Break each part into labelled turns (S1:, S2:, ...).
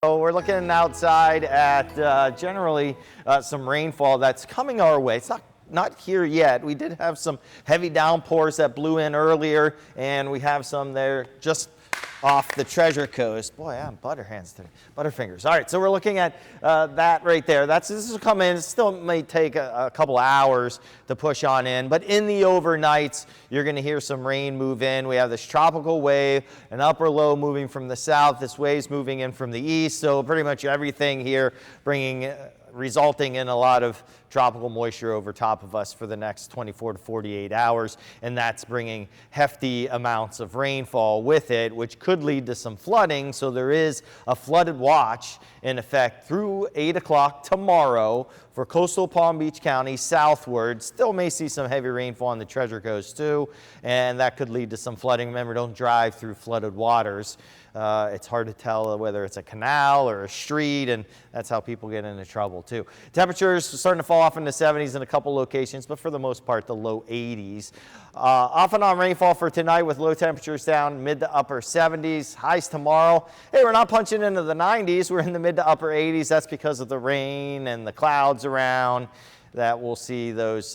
S1: So we're looking outside at generally some rainfall that's coming our way. It's not here yet. We did have some heavy downpours that blew in earlier, and we have some there just off the Treasure Coast. Boy, I'm butterhands today, butterfingers. All right, so we're looking at that right there. This will come in. It still may take a couple hours to push on in, but in the overnights, you're going to hear some rain move in. We have this tropical wave, an upper low moving from the south. This wave's moving in from the east, so pretty much everything here resulting in a lot of tropical moisture over top of us for the next 24 to 48 hours, and that's bringing hefty amounts of rainfall with it, which could lead to some flooding. So there is a flooded watch in effect through 8 o'clock tomorrow for coastal Palm Beach County southward. Still may see some heavy rainfall on the Treasure Coast too, and that could lead to some flooding. Remember, don't drive through flooded waters. It's hard to tell whether it's a canal or a street, and that's how people get into trouble too. Temperatures starting to fall off in the 70s in a couple locations, but for the most part, the low 80s. Off and on rainfall for tonight with low temperatures down mid to upper 70s. Highs tomorrow. Hey, we're not punching into the 90s. We're in the mid to upper 80s. That's because of the rain and the clouds around that we'll see those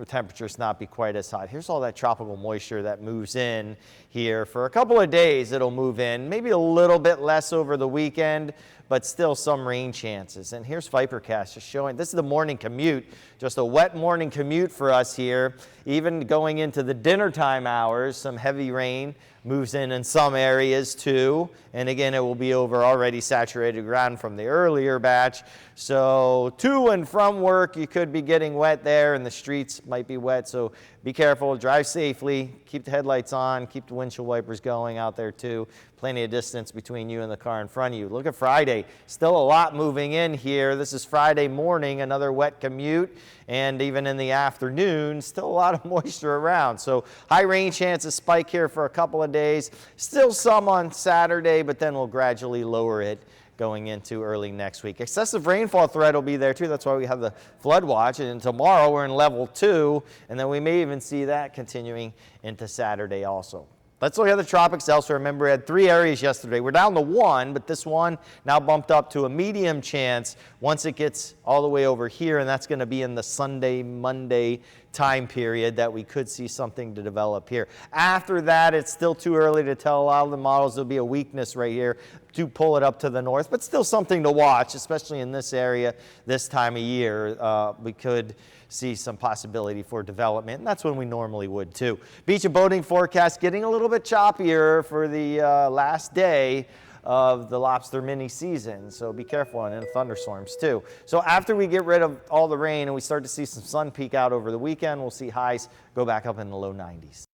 S1: temperatures not be quite as hot. Here's all that tropical moisture that moves in here for a couple of days. It'll move in, maybe a little bit less over the weekend, but still some rain chances. And here's Vipercast just showing, this is the morning commute, just a wet morning commute for us here. Even going into the dinner time hours, some heavy rain moves in some areas too. And again, it will be over already saturated ground from the earlier batch. So to and from work, you could be getting wet there, and the streets might be wet. So be careful, drive safely, keep the headlights on, keep the windshield wipers going out there too. Plenty of distance between you and the car in front of you. Look at Friday, still a lot moving in here. This is Friday morning, another wet commute, and even in the afternoon, still a lot of moisture around. So high rain chances spike here for a couple of days. Still some on Saturday, but then we'll gradually lower it going into early next week. Excessive rainfall threat will be there too. That's why we have the flood watch. And tomorrow we're in level 2, and then we may even see that continuing into Saturday also. Let's look at the tropics elsewhere. Remember, we had 3 areas yesterday. We're down to 1, but this one now bumped up to a medium chance once it gets all the way over here, and that's going to be in the Sunday, Monday time period that we could see something to develop here. After that, it's still too early to tell. A lot of the models, there'll be a weakness right here to pull it up to the north, but still something to watch, especially in this area this time of year. We could see some possibility for development, and that's when we normally would too. Beach and boating forecast getting a little bit choppier for the last day of the lobster mini season, so be careful, and in thunderstorms too. So after we get rid of all the rain and we start to see some sun peek out over the weekend, we'll see highs go back up in the low 90s.